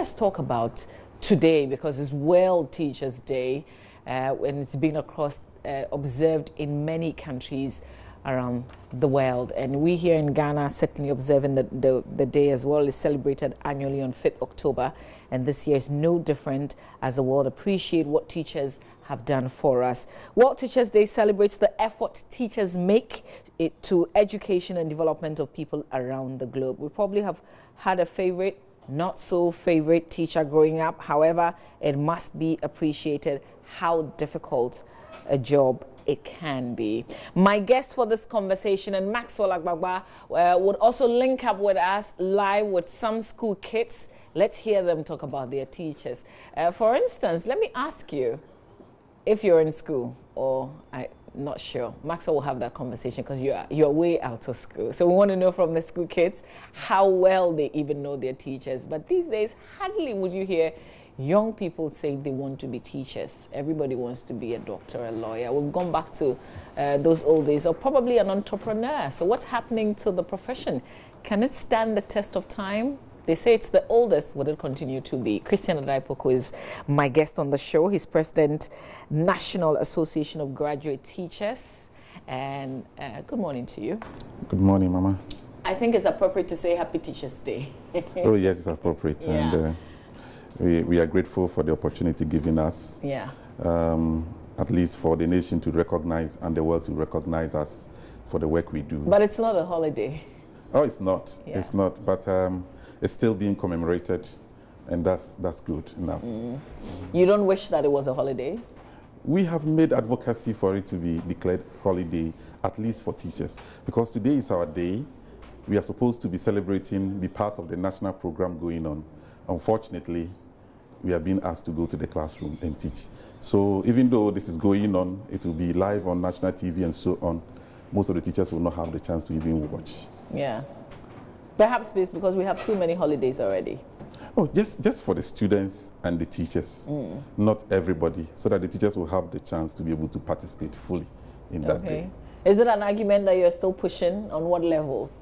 let's talk about today, because it's World Teachers Day, and it's been observed in many countries around the world. And we here in Ghana certainly observing the day as well. It's celebrated annually on 5th October, and this year is no different as the world appreciate what teachers have done for us. World Teachers Day celebrates the effort teachers make to education and development of people around the globe. We probably have had a favorite, not so favorite teacher growing up. However, it must be appreciated how difficult a job it can be. My guest for this conversation, and Maxwell Ababa, would also link up with us live with some school kids. Let's hear them talk about their teachers. For instance, let me ask you, if you're in school, or I'm not sure, Maxwell will have that conversation because you're way out of school. So we want to know from the school kids how well they even know their teachers. But these days, hardly would you hear young people say they want to be teachers. Everybody wants to be a doctor, a lawyer. We've gone back to those old days, or probably an entrepreneur. So what's happening to the profession? Can it stand the test of time? They say it's the oldest. Will it continue to be? Christian Adaipoku is my guest on the show. He's president, National Association of Graduate Teachers. And good morning to you. Good morning, Mama. I think it's appropriate to say Happy Teachers Day. Oh, yes, it's appropriate. Yeah. And we are grateful for the opportunity given us. Yeah. At least for the nation to recognize and the world to recognize us for the work we do. But it's not a holiday. Oh, it's not. Yeah. It's not. But it's still being commemorated, and that's good enough. You don't wish that it was a holiday? We have made advocacy for it to be declared holiday, at least for teachers, because today is our day. We are supposed to be celebrating, be part of the national program going on. Unfortunately, we are being asked to go to the classroom and teach. So even though this is going on, it will be live on national TV and so on. Most of the teachers will not have the chance to even watch. Yeah. Perhaps it's because we have too many holidays already. Oh, just for the students and the teachers, not everybody, so that the teachers will have the chance to be able to participate fully in that day. Is it an argument that you're still pushing? On what levels?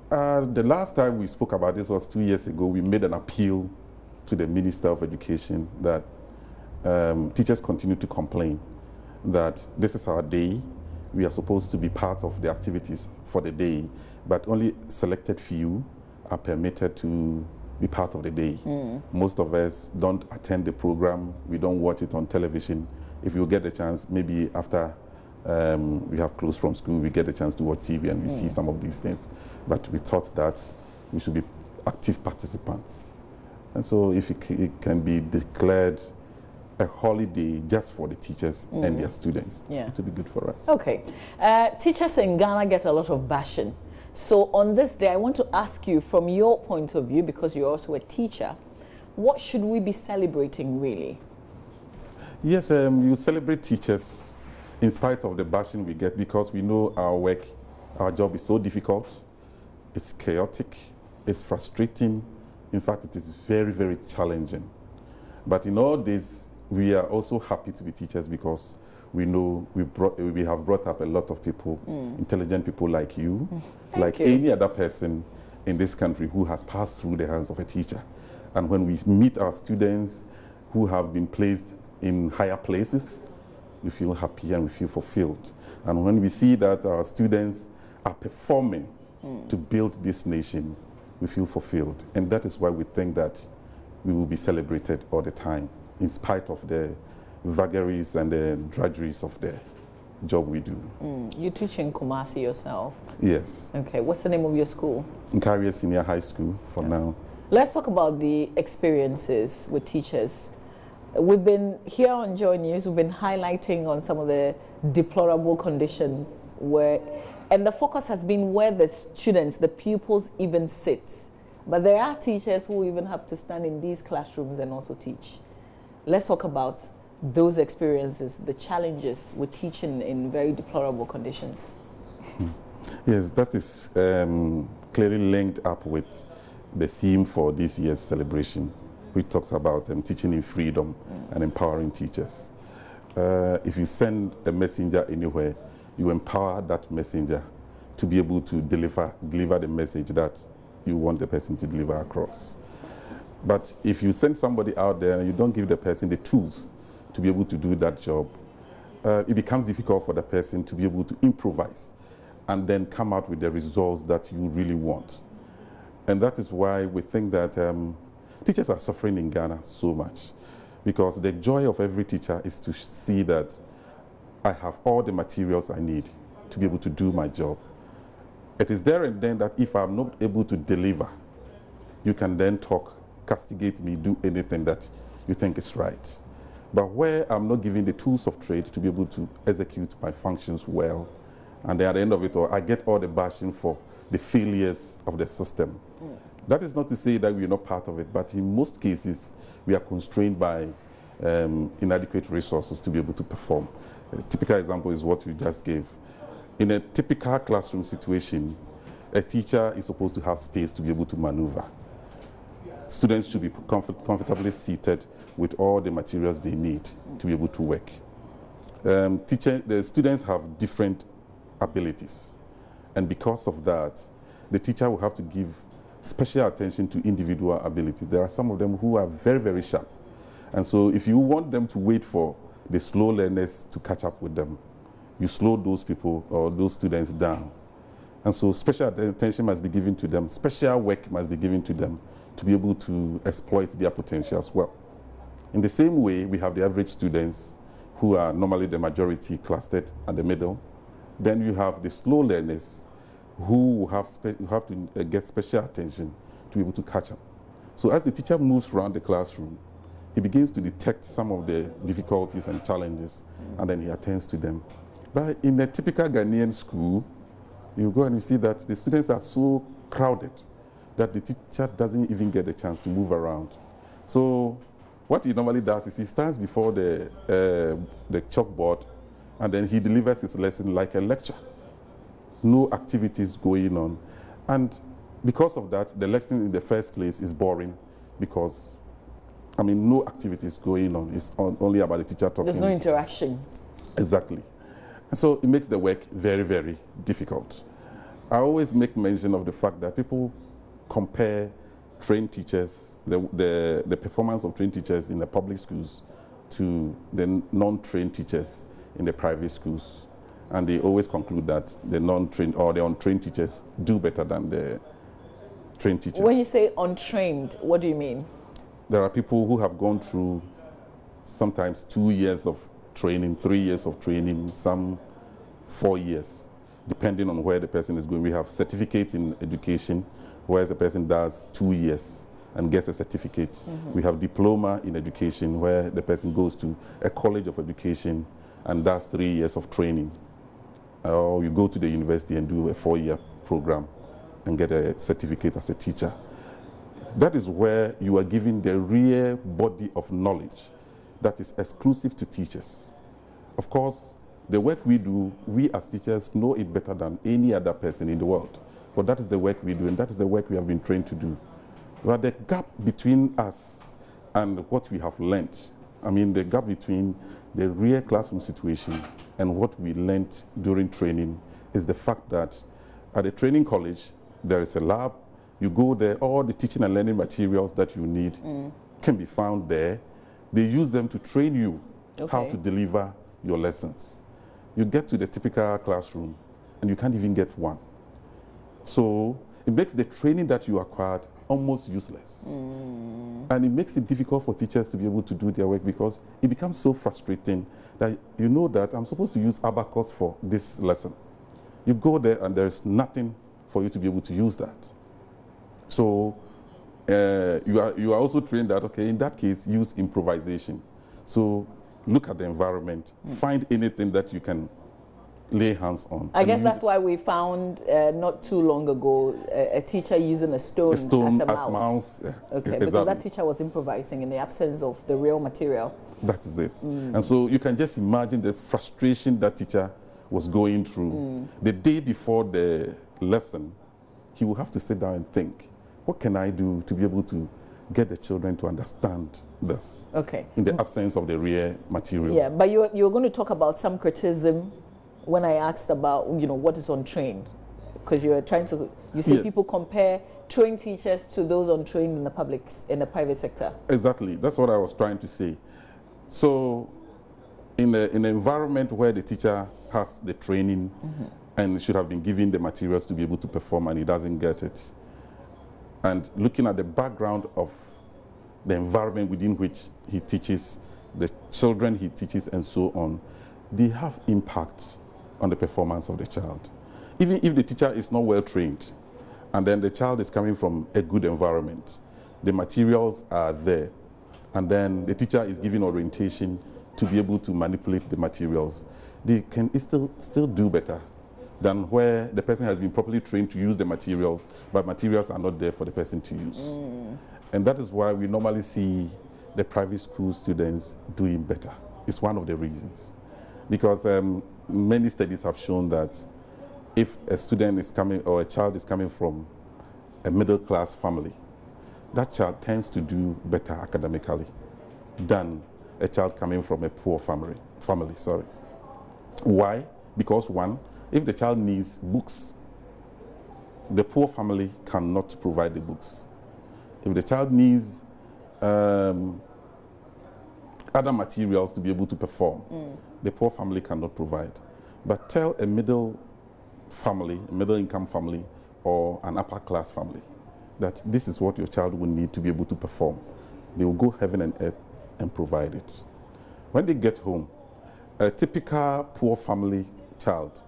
The last time we spoke about this was 2 years ago. We made an appeal to the Minister of Education that teachers continue to complain that this is our day. We are supposed to be part of the activities for the day, but only selected few are permitted to be part of the day. Most of us don't attend the program. We don't watch it on television. If you get the chance, maybe after we have closed from school, we get a chance to watch TV and we see some of these things. But we thought that we should be active participants. And so if it can be declared a holiday just for the teachers and their students, it will be good for us. Okay. Teachers in Ghana get a lot of bashing. So on this day, I want to ask you, from your point of view, because you're also a teacher, what should we be celebrating really? Yes, you celebrate teachers in spite of the bashing we get, because we know our work, our job is so difficult, it's chaotic, it's frustrating. In fact, it is very, very challenging. But in all this, we are also happy to be teachers because we know we have brought up a lot of people, intelligent people like you, like any other person in this country who has passed through the hands of a teacher. And when we meet our students who have been placed in higher places, we feel happy and we feel fulfilled. And when we see that our students are performing to build this nation, we feel fulfilled. And that is why we think that we will be celebrated all the time, in spite of the vagaries and the drudgeries of the job we do. You teach in Kumasi yourself? Yes. Okay, what's the name of your school? Nkaria Senior High School for now. Let's talk about the experiences with teachers. We've been here on JoyNews, we've been highlighting on some of the deplorable conditions and the focus has been where the students, the pupils even sit. But there are teachers who even have to stand in these classrooms and also teach. Let's talk about those experiences, the challenges with teaching in very deplorable conditions. Yes, that is clearly linked up with the theme for this year's celebration, which talks about teaching in freedom and empowering teachers. If you send a messenger anywhere, you empower that messenger to be able to deliver the message that you want the person to deliver across. But if you send somebody out there and you don't give the person the tools to be able to do that job, it becomes difficult for the person to be able to improvise and then come out with the results that you really want. And that is why we think that teachers are suffering in Ghana so much, because the joy of every teacher is to see that I have all the materials I need to be able to do my job. It is there and then that if I'm not able to deliver, you can then talk, castigate me, do anything that you think is right. But where I'm not given the tools of trade to be able to execute my functions well, and then at the end of it all, I get all the bashing for the failures of the system. That is not to say that we're not part of it, but in most cases, we are constrained by inadequate resources to be able to perform. A typical example is what you just gave. In a typical classroom situation, a teacher is supposed to have space to be able to maneuver. Students should be comfortably seated with all the materials they need to be able to work. The students have different abilities, and because of that, the teacher will have to give special attention to individual abilities. There are some of them who are very, very sharp, and so if you want them to wait for the slow learners to catch up with them, you slow those people or those students down. And so special attention must be given to them, special work must be given to them to be able to exploit their potential as well. In the same way, we have the average students who are normally the majority clustered at the middle. Then you have the slow learners who have to get special attention to be able to catch up. So as the teacher moves around the classroom, he begins to detect some of the difficulties and challenges, and then he attends to them. But in a typical Ghanaian school, you go and you see that the students are so crowded that the teacher doesn't even get a chance to move around. So what he normally does is he stands before the chalkboard, and then he delivers his lesson like a lecture. No activities going on. And because of that, the lesson in the first place is boring, because, I mean, no activities going on. It's only about the teacher talking. There's no interaction. Exactly. And so it makes the work very, very difficult. I always make mention of the fact that people compare trained teachers, the performance of trained teachers in the public schools to the non-trained teachers in the private schools. And they always conclude that the non-trained or the untrained teachers do better than the trained teachers. When you say untrained, what do you mean? There are people who have gone through sometimes 2 years of training, 3 years of training, some 4 years, depending on where the person is going. We have certificate in education, where the person does 2 years and gets a certificate. We have diploma in education, where the person goes to a college of education and does 3 years of training. Or you go to the university and do a 4-year program and get a certificate as a teacher. That is where you are given the real body of knowledge that is exclusive to teachers. Of course, the work we do, we as teachers know it better than any other person in the world. But that is the work we do, and that is the work we have been trained to do. But the gap between us and what we have learned, I mean, the gap between the real classroom situation and what we learned during training is the fact that at a training college, there is a lab. You go there, all the teaching and learning materials that you need can be found there. They use them to train you how to deliver your lessons. You get to the typical classroom and you can't even get one. So it makes the training that you acquired almost useless. And it makes it difficult for teachers to be able to do their work, because it becomes so frustrating that you know that I'm supposed to use abacus for this lesson. You go there and there's nothing for you to be able to use that. So you are also trained that, okay, in that case, use improvisation. So look at the environment, find anything that you can lay hands on. I guess that's why we found not too long ago a teacher using a stone as a mouse. Yeah. Okay, because that teacher was improvising in the absence of the real material. That is it. And so you can just imagine the frustration that teacher was going through. The day before the lesson, he will have to sit down and think, what can I do to be able to get the children to understand this? Okay. In the absence of the real material. Yeah, but you're going to talk about some criticism when I asked about, what is untrained. Because you are trying to, you see Yes. people compare trained teachers to those untrained in the private sector. Exactly. That's what I was trying to say. So in an environment where the teacher has the training and should have been given the materials to be able to perform, and he doesn't get it, and looking at the background of the environment within which he teaches, the children he teaches, and so on, they have impact on the performance of the child. Even if the teacher is not well trained, and then the child is coming from a good environment, the materials are there, and then the teacher is giving orientation to be able to manipulate the materials, they can still do better than where the person has been properly trained to use the materials, but materials are not there for the person to use. And that is why we normally see the private school students doing better. It's one of the reasons. Because many studies have shown that if a student is coming, or a child is coming from a middle class family, that child tends to do better academically than a child coming from a poor family. Why? Because one, if the child needs books, the poor family cannot provide the books. If the child needs other materials to be able to perform, the poor family cannot provide. But tell a middle income family, or an upper class family, that this is what your child will need to be able to perform. They will go heaven and earth and provide it. When they get home, a typical poor family child,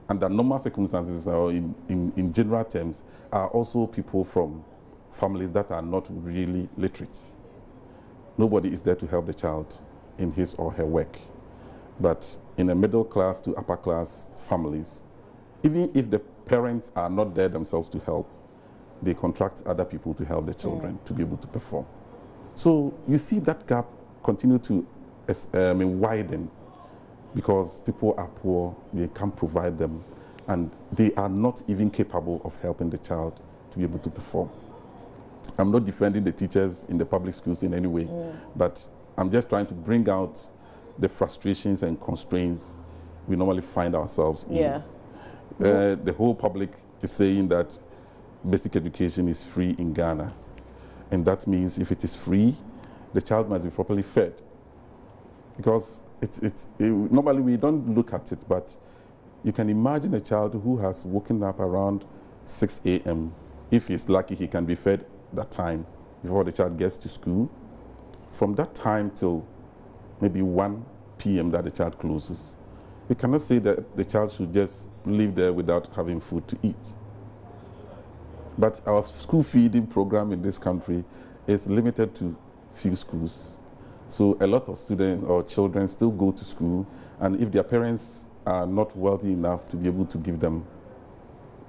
under normal circumstances, or in general terms, are also people from families that are not really literate. Nobody is there to help the child in his or her work. But in a middle class to upper class families, even if the parents are not there themselves to help, they contract other people to help the children to be able to perform. So you see that gap continue to widen, because people are poor, they can't provide them, and they are not even capable of helping the child to be able to perform. I'm not defending the teachers in the public schools in any way, but I'm just trying to bring out the frustrations and constraints we normally find ourselves in. The whole public is saying that basic education is free in Ghana, and that means if it is free, the child must be properly fed. Because normally we don't look at it, but you can imagine a child who has woken up around 6 a.m. If he's lucky, he can be fed that time before the child gets to school. From that time till maybe 1 p.m. that the child closes, we cannot say that the child should just live there without having food to eat. But our school feeding program in this country is limited to few schools. So a lot of students or children still go to school, and if their parents are not wealthy enough to be able to give them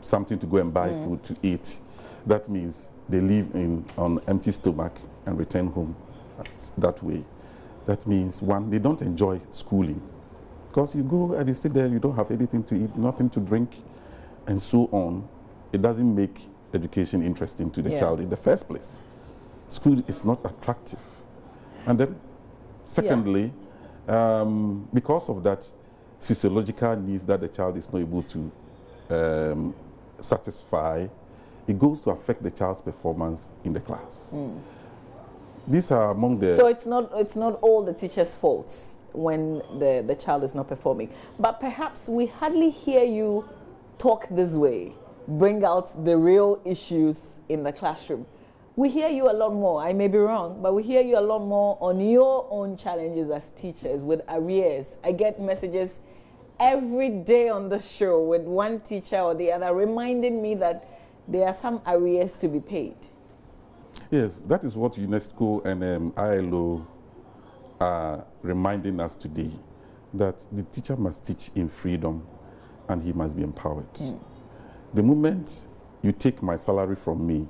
something to go and buy food to eat, that means they live on empty stomach and return home that way. That means, one, they don't enjoy schooling, because you go and you sit there, you don't have anything to eat, nothing to drink, and so on. It doesn't make education interesting to the child in the first place. School is not attractive. And then, secondly, because of that physiological needs that the child is not able to satisfy, it goes to affect the child's performance in the class. These are among the... So it's not all the teacher's faults when the child is not performing. But perhaps we hardly hear you talk this way, bring out the real issues in the classroom. We hear you a lot more, I may be wrong, but we hear you a lot more on your own challenges as teachers with arrears. I get messages every day on the show with one teacher or the other reminding me that there are some arrears to be paid. Yes, that is what UNESCO and ILO are reminding us today, that the teacher must teach in freedom and he must be empowered. The moment you take my salary from me,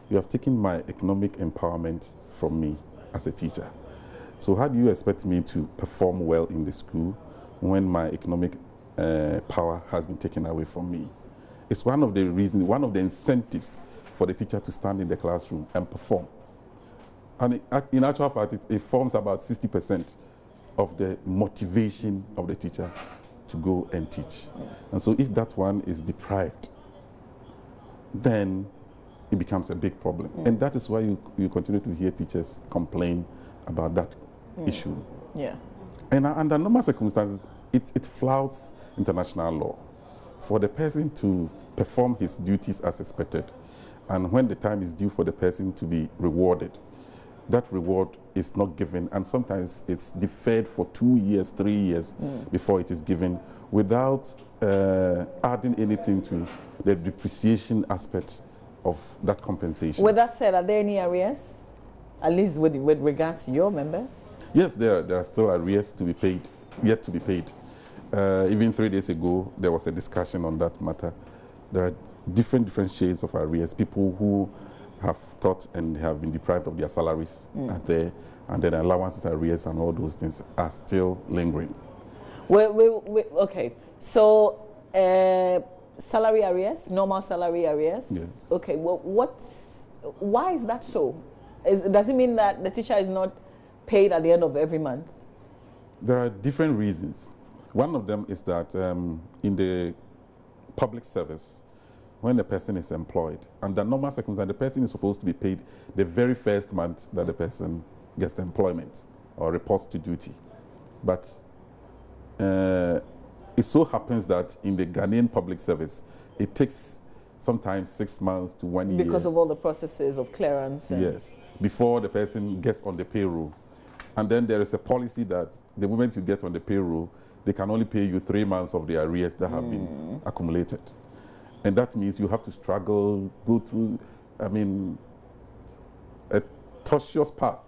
you have taken my economic empowerment from me as a teacher. So how do you expect me to perform well in the school when my economic power has been taken away from me? It's one of the reasons, one of the incentives for the teacher to stand in the classroom and perform. And in actual fact, it forms about 60% of the motivation of the teacher to go and teach. And so if that one is deprived, then it becomes a big problem. And that is why you continue to hear teachers complain about that issue. Yeah. And under normal circumstances, it flouts international law for the person to perform his duties as expected. And when the time is due for the person to be rewarded, that reward is not given, and sometimes it's deferred for 2 years, 3 years before it is given, without adding anything to the depreciation aspect of that compensation. With that said, are there any arrears, at least with regards to your members? Yes, there are still arrears to be paid, yet to be paid. Even 3 days ago, there was a discussion on that matter. There are different shades of arrears. People who have taught and have been deprived of their salaries are there, and then allowances, arrears, and all those things are still lingering. Okay, so salary arrears, normal salary arrears. Yes. Okay, well, why is that so? Does it mean that the teacher is not paid at the end of every month? There are different reasons. One of them is that in the public service, when the person is employed, under normal circumstances, the person is supposed to be paid the very first month that the person gets employment or reports to duty. But it so happens that in the Ghanaian public service, it takes sometimes 6 months to 1 year. Because of all the processes of clearance. Yes, before the person gets on the payroll. And then there is a policy that the moment you get on the payroll, they can only pay you 3 months of the arrears that have been accumulated. And that means you have to struggle, go through, a tortuous path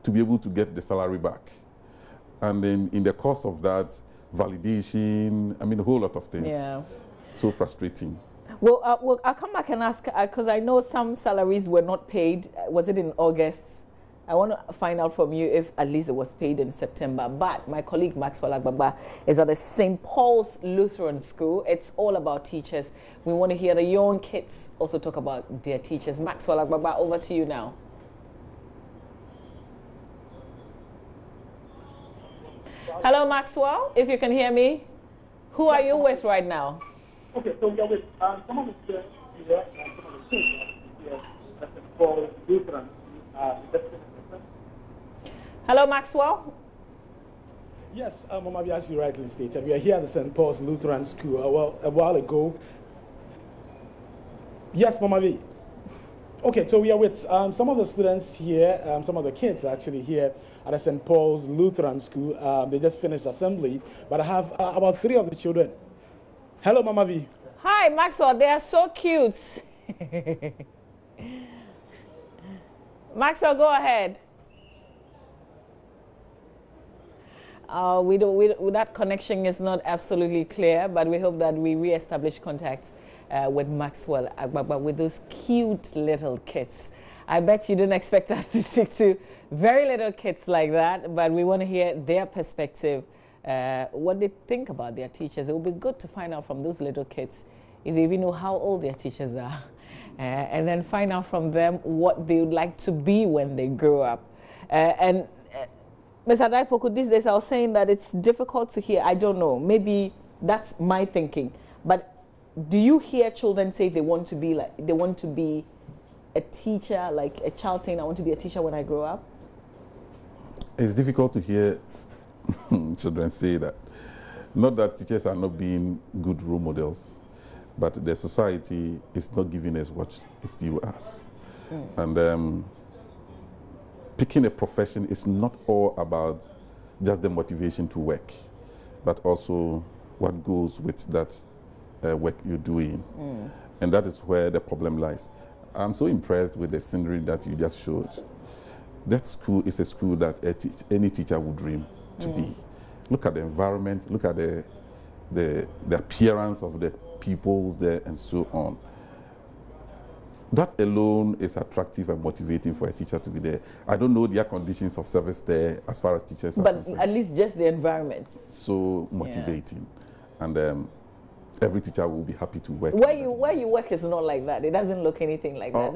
to be able to get the salary back. And then in the course of that, validation, a whole lot of things. Yeah. So frustrating. Well, I'll come back and ask, because I know some salaries were not paid. Was it in August? I want to find out from you if at least it was paid in September. But my colleague Maxwell Ababa is at the St. Paul's Lutheran School. It's all about teachers. We want to hear the young kids also talk about their teachers. Maxwell Ababa, over to you now. Hello, Maxwell, if you can hear me. Who are you with right now? Okay, so we are with some of the students here, some of the students here at St. Paul's Lutheran. Hello, Maxwell. Yes, Mama, as you rightly stated, we are here at the St. Paul's Lutheran School. A while ago. Yes, Mama V. Okay, so we are with some of the students here, some of the kids actually here at the St. Paul's Lutheran School. They just finished assembly, but I have about 3 of the children. Hello, Mama V. Hi, Maxwell. They are so cute. Maxwell, go ahead. That connection is not absolutely clear, but we hope that we re-establish contact with Maxwell Ababa, with those cute little kids. I bet you didn't expect us to speak to very little kids like that, but we want to hear their perspective, what they think about their teachers. It would be good to find out from those little kids if they even know how old their teachers are, and then find out from them what they would like to be when they grow up. Ms. Adaipoku, these days I was saying that it's difficult to hear. I don't know. Maybe that's my thinking. But do you hear children say they want to be a teacher, like a child saying, I want to be a teacher when I grow up? It's difficult to hear children say that. Not that teachers are not being good role models, but the society is not giving us what it's due us. And picking a profession is not all about just the motivation to work, but also what goes with that work you're doing. And that is where the problem lies. I'm so impressed with the scenery that you just showed. That school is a school that any teacher would dream to be. Look at the environment, look at the appearance of the pupils there, and so on. That alone is attractive and motivating for a teacher to be there. I don't know the air conditions of service there as far as teachers are concerned. But at least just the environment. So motivating. Yeah. And every teacher will be happy to work. Where you work is not like that. It doesn't look anything like that.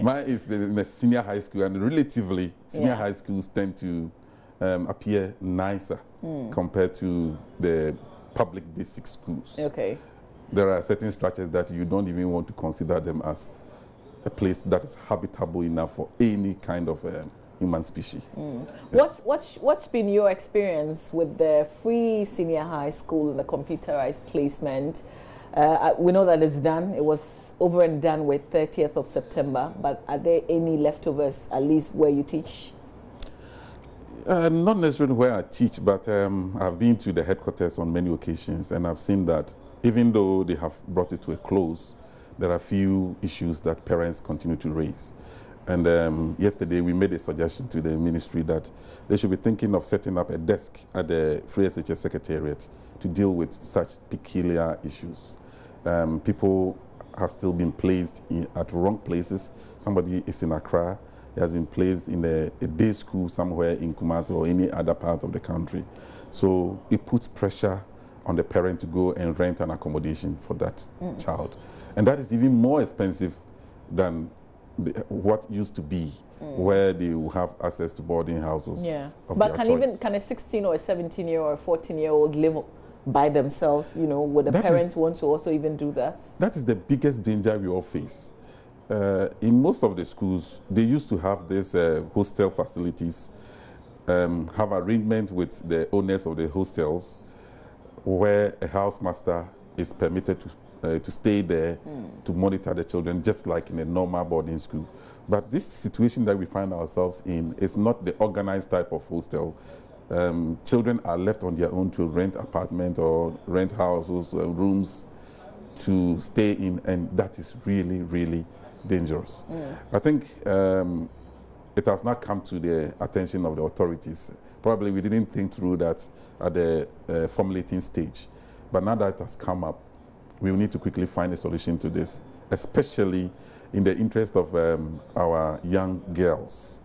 Mine is in a senior high school, and relatively, senior high schools tend to appear nicer compared to the public basic schools. Okay. There are certain structures that you don't even want to consider them as a place that is habitable enough for any kind of human species. Yeah. What's been your experience with the free senior high school and the computerized placement? We know that it's done. It was over and done with 30th of September, but are there any leftovers, at least where you teach? Not necessarily where I teach, but I've been to the headquarters on many occasions, and I've seen that even though they have brought it to a close, there are a few issues that parents continue to raise. And yesterday we made a suggestion to the ministry that they should be thinking of setting up a desk at the Free SHS Secretariat to deal with such peculiar issues. People have still been placed at wrong places. Somebody is in Accra, he has been placed in a day school somewhere in Kumasi or any other part of the country. So it puts pressure on the parent to go and rent an accommodation for that child. And that is even more expensive than what used to be, where they will have access to boarding houses. Yeah, of but their can a 16 or a 17-year-old or a 14-year-old live by themselves? You know, would the parents want to also even do that? That is the biggest danger we all face. In most of the schools, they used to have these hostel facilities, have arrangement with the owners of the hostels, where a housemaster is permitted to stay there to monitor the children, just like in a normal boarding school. But this situation that we find ourselves in is not the organized type of hostel. Children are left on their own to rent apartments or rent houses, rooms to stay in, and that is really, really dangerous. I think it has not come to the attention of the authorities. Probably we didn't think through that at the formulating stage. But now that it has come up, we will need to quickly find a solution to this, especially in the interest of our young girls.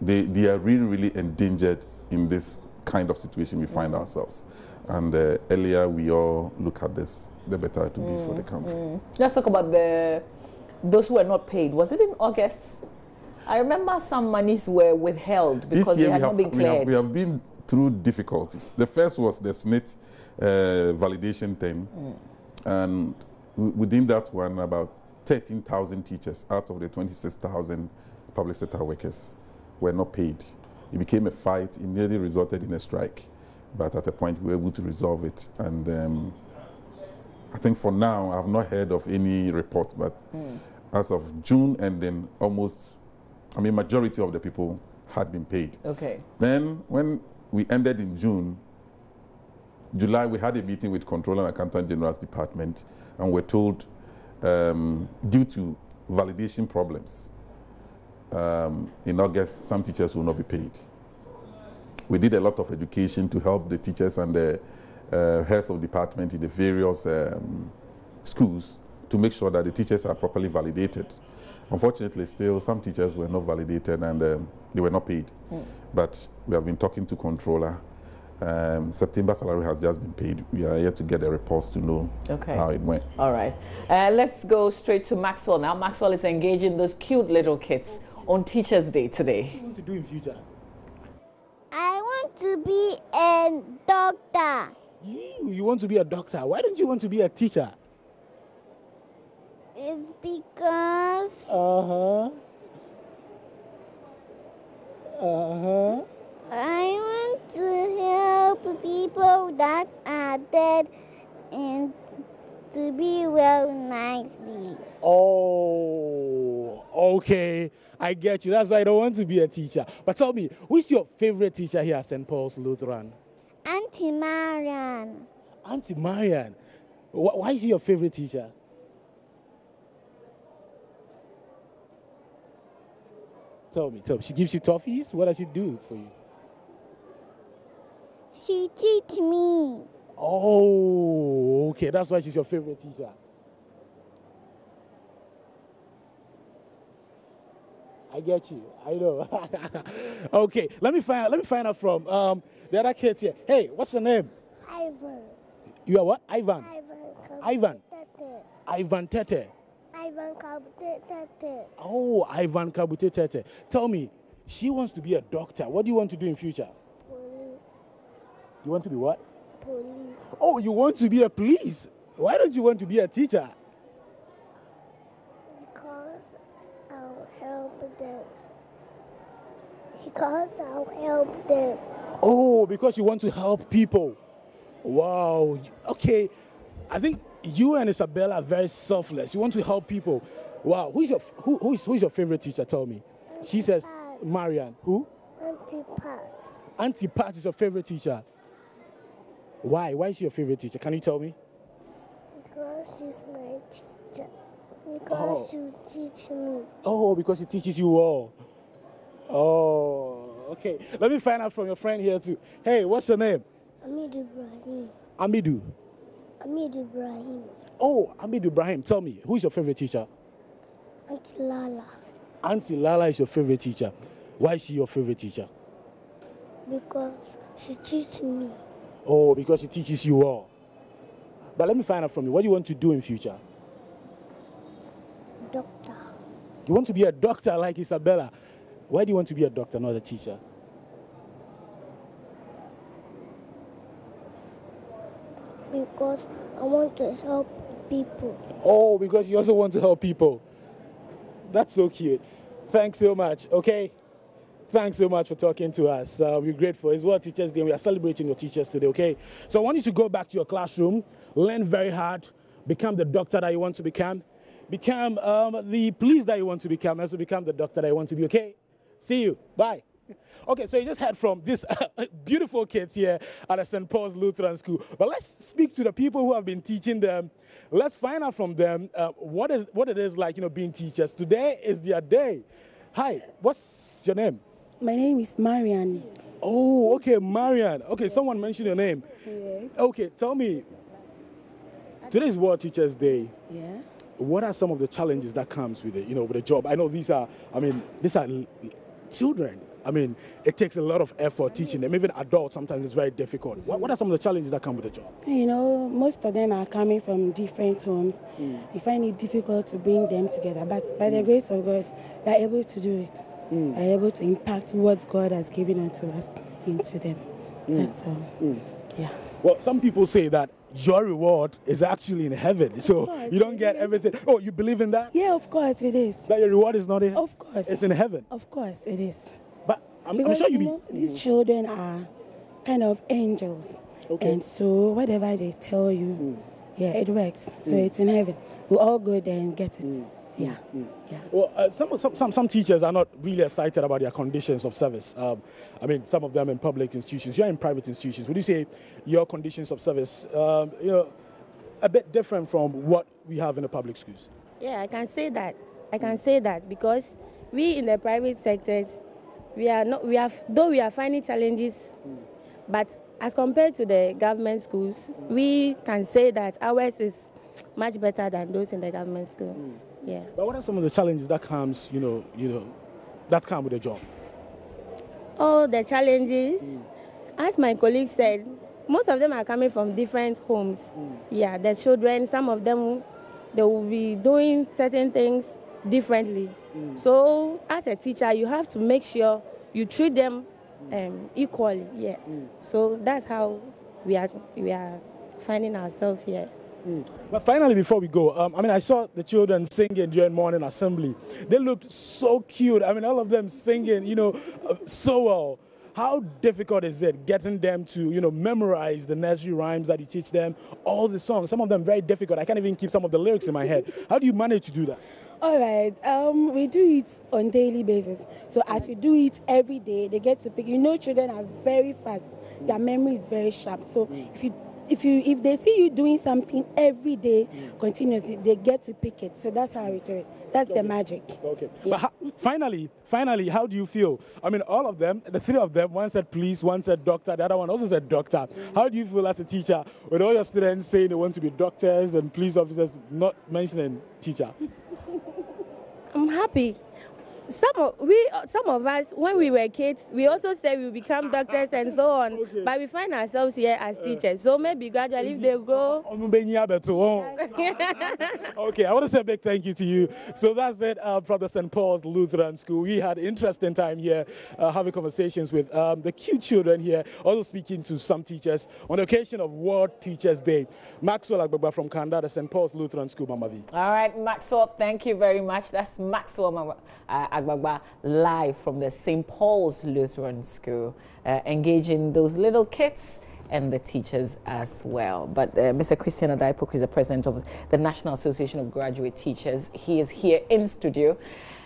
They are really, really endangered in this kind of situation we find ourselves. And earlier we all look at this, the better it will be for the country. Let's talk about those who were not paid. Was it in August? I remember some monies were withheld because they had not been cleared. We have been through difficulties. The first was the SNIT validation thing. And within that one, about 13,000 teachers out of the 26,000 public sector workers were not paid. It became a fight. It nearly resulted in a strike. But at a point, we were able to resolve it. And I think for now, I've not heard of any report. But as of June, and then majority of the people had been paid. Okay. Then when we ended in July, we had a meeting with Controller and Accountant General's Department, and we're told due to validation problems, in August, some teachers will not be paid. We did a lot of education to help the teachers and the heads of department in the various schools to make sure that the teachers are properly validated. Unfortunately, still, some teachers were not validated and they were not paid. But we have been talking to Controller. September salary has just been paid. We are here to get the reports to know how it went. All right. Let's go straight to Maxwell now. Maxwell is engaging those cute little kids on Teachers' Day today. What do you want to do in future? I want to be a doctor. You want to be a doctor? Why don't you want to be a teacher? It's because... I want to help people that are dead and to be well nicely. Oh, okay. I get you. That's why I don't want to be a teacher. But tell me, who's your favorite teacher here at St. Paul's Lutheran? Auntie Marian. Auntie Marian. Why is she your favorite teacher? Tell me. She gives you toffees? What does she do for you? She teaches me. Oh, okay. That's why she's your favorite teacher. I get you. I know. Okay. Let me find out from the other kids here. Hey, what's your name? Ivan. You are what? Ivan. Ivan. Tete. Ivan Tete. Ivan Kabute Tete. Oh, Ivan Kabute Tete. Tell me, she wants to be a doctor. What do you want to do in future? You want to be what? Police. Oh, you want to be a police? Why don't you want to be a teacher? Because I'll help them. Because I'll help them. Oh, because you want to help people. Wow. Okay. I think you and Isabella are very selfless. You want to help people. Wow. Who's your favorite teacher? Tell me. She says Pat. Marian. Who? Auntie Pat. Auntie Pat is your favorite teacher. Why? Why is she your favorite teacher? Can you tell me? Because she's my teacher. Because she teach me. Oh, because she teaches you all. Oh, okay. Let me find out from your friend here too. Hey, what's your name? Amid Ibrahim. Amidu. Amid Ibrahim. Oh, Amidu Ibrahim. Tell me, who's your favorite teacher? Auntie Lala. Auntie Lala is your favorite teacher. Why is she your favorite teacher? Because she teach me. Oh, because she teaches you all. But let me find out from you. What do you want to do in future? Doctor. You want to be a doctor like Isabella. Why do you want to be a doctor, not a teacher? Because I want to help people. Oh, because you also want to help people. That's so cute. Thanks so much, okay? Thanks so much for talking to us. We're grateful. It's World Teachers Day, and we are celebrating your teachers today, okay? So I want you to go back to your classroom, learn very hard, become the doctor that you want to become the police that you want to become, also become the doctor that you want to be, okay? See you. Bye. Okay, so you just heard from these beautiful kids here at the St. Paul's Lutheran School. But let's speak to the people who have been teaching them. Let's find out from them what it is like, being teachers. Today is their day. Hi, what's your name? My name is Marian. Oh, okay, Marian. Okay, someone mentioned your name. Yes. Okay, tell me, today is World Teachers Day. Yeah. What are some of the challenges that comes with it, with the job? I know these are children. It takes a lot of effort teaching them. Even adults, sometimes it's very difficult. What are some of the challenges that come with the job? Most of them are coming from different homes. You find it difficult to bring them together. But by the grace of God, we are able to do it. We are able to impact what God has given unto us into them. That's all. Yeah. Well, some people say that your reward is actually in heaven. So you don't get everything. Oh, you believe in that? Yeah, of course it is. That your reward is not in heaven? Of course. It's in heaven? Of course it is. But I'm Because, sure you these children are kind of angels. Okay. And so whatever they tell you, it works. So it's in heaven. We all go there and get it. Yeah. Yeah. Well, some teachers are not really excited about their conditions of service. Some of them in public institutions. You're in private institutions. Would you say your conditions of service, a bit different from what we have in the public schools? Yeah, I can say that because we in the private sectors, we are finding challenges, but as compared to the government schools, we can say that ours is much better than those in the government school. Yeah. But what are some of the challenges that comes, that come with the job? All the challenges, as my colleague said, most of them are coming from different homes. Yeah, the children, some of them, they will be doing certain things differently. So as a teacher, you have to make sure you treat them equally. Yeah. So that's how we are finding ourselves here. But finally, before we go, I saw the children singing during morning assembly. They looked so cute. All of them singing, so well. How difficult is it getting them to, memorize the nursery rhymes that you teach them, all the songs? Some of them very difficult. I can't even keep some of the lyrics in my head. How do you manage to do that? All right. We do it on daily basis. So as we do it every day, they get to pick. Children are very fast. Their memory is very sharp. So if they see you doing something every day continuously, they get to pick it. So that's how we do it. That's the magic. Okay. Yeah. But finally, how do you feel? All of them, the three of them, one said police, one said doctor, the other one also said doctor. How do you feel as a teacher with all your students saying they want to be doctors and police officers, not mentioning teacher? I'm happy. some of us, when we were kids, we also said we will become doctors and so on. Okay. But we find ourselves here as teachers. So maybe gradually if they grow. Okay, I want to say a big thank you to you. So that's it from the St. Paul's Lutheran School. We had interesting time here having conversations with the cute children here, also speaking to some teachers on the occasion of World Teachers Day. Maxwell Ababa from Kanda, the St. Paul's Lutheran School, Mama V. All right, Maxwell, thank you very much. That's Maxwell Ababa live from the St. Paul's Lutheran School, engaging those little kids and the teachers as well. But Mr. Christian Adaipok is the president of the National Association of Graduate Teachers. He is here in studio.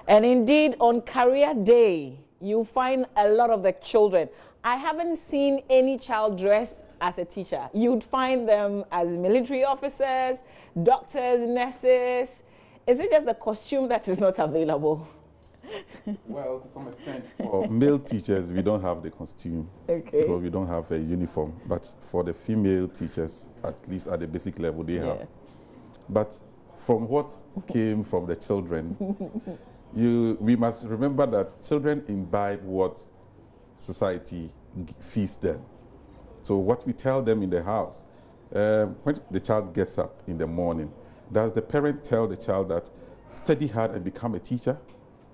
And indeed, on Career Day, you'll find a lot of the children. I haven't seen any child dressed as a teacher. You'd find them as military officers, doctors, nurses. Is it just the costume that is not available? Well, to some extent, for male teachers, we don't have the costume. Okay. Because we don't have a uniform. But for the female teachers, at least at the basic level, they have. But from what came from the children, we must remember that children imbibe what society feeds them. So what we tell them in the house, when the child gets up in the morning, does the parent tell the child that study hard and become a teacher?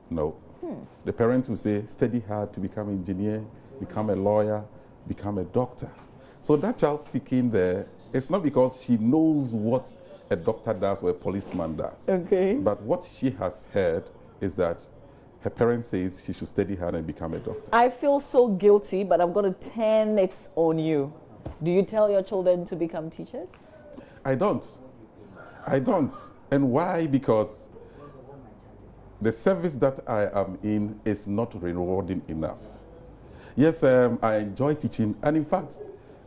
No. The parent will say, study hard to become an engineer, become a lawyer, become a doctor. So that child speaking there, it's not because she knows what a doctor does or a policeman does. Okay. But what she has heard is that her parent says she should study hard and become a doctor. I feel so guilty, but I'm going to turn it on you. Do you tell your children to become teachers? I don't. I don't. And why? Because the service that I am in is not rewarding enough. Yes, I enjoy teaching, and in fact,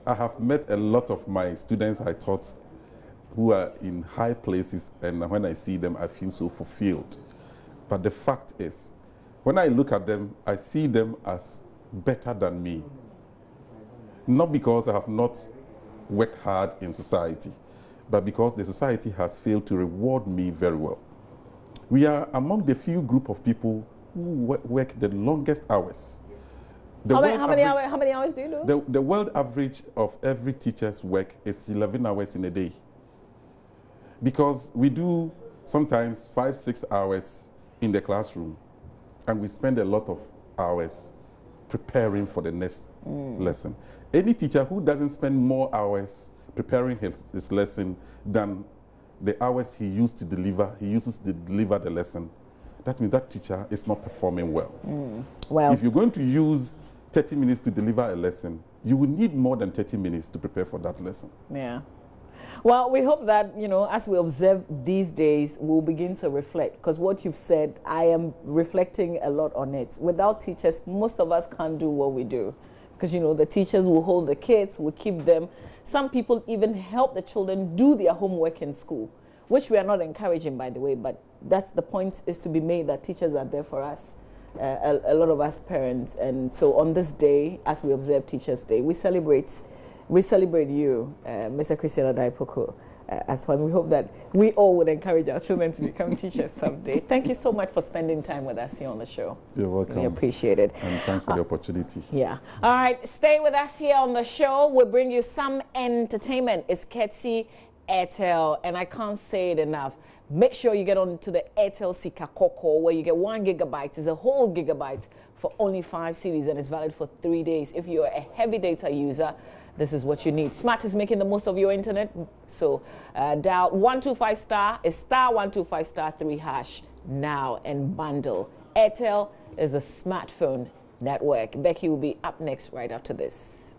I have met a lot of my students I taught who are in high places, and when I see them, I feel so fulfilled. But the fact is, when I look at them, I see them as better than me. Not because I have not worked hard in society, but because the society has failed to reward me very well. We are among the few group of people who work the longest hours. How many hours do you do? The world average of every teacher's work is 11 hours in a day. Because we do sometimes 5-6 hours in the classroom, and we spend a lot of hours preparing for the next lesson. Any teacher who doesn't spend more hours preparing his lesson than the hours he uses to deliver the lesson, that means that teacher is not performing well. Well, if you're going to use 30 minutes to deliver a lesson, you will need more than 30 minutes to prepare for that lesson. Yeah. Well, we hope that, as we observe these days, we'll begin to reflect. Because what you've said, I am reflecting a lot on it. Without teachers, most of us can't do what we do. Because, the teachers will hold the kids, will keep them. Some people even help the children do their homework in school, which we are not encouraging, by the way. But that's the point is to be made that teachers are there for us, a lot of us parents. And so on this day, as we observe Teachers' Day, we celebrate you, Mr. Christian Adaipoko, as well. We hope that we all would encourage our children to become teachers someday. Thank you so much for spending time with us here on the show. You're welcome. We appreciate it. And thanks for the opportunity. Yeah. All right, stay with us here on the show. We'll bring you some entertainment. It's Ketsi Airtel, and I can't say it enough. Make sure you get on to the Airtel Sika Koko, where you get 1 gigabyte. It's a whole gigabyte for only 5 cedis, and it's valid for 3 days. If you're a heavy data user, this is what you need. Smart is making the most of your internet, so dial 125 star is star 125 star 3 hash now and bundle. Airtel is the smartphone network. Becky will be up next right after this.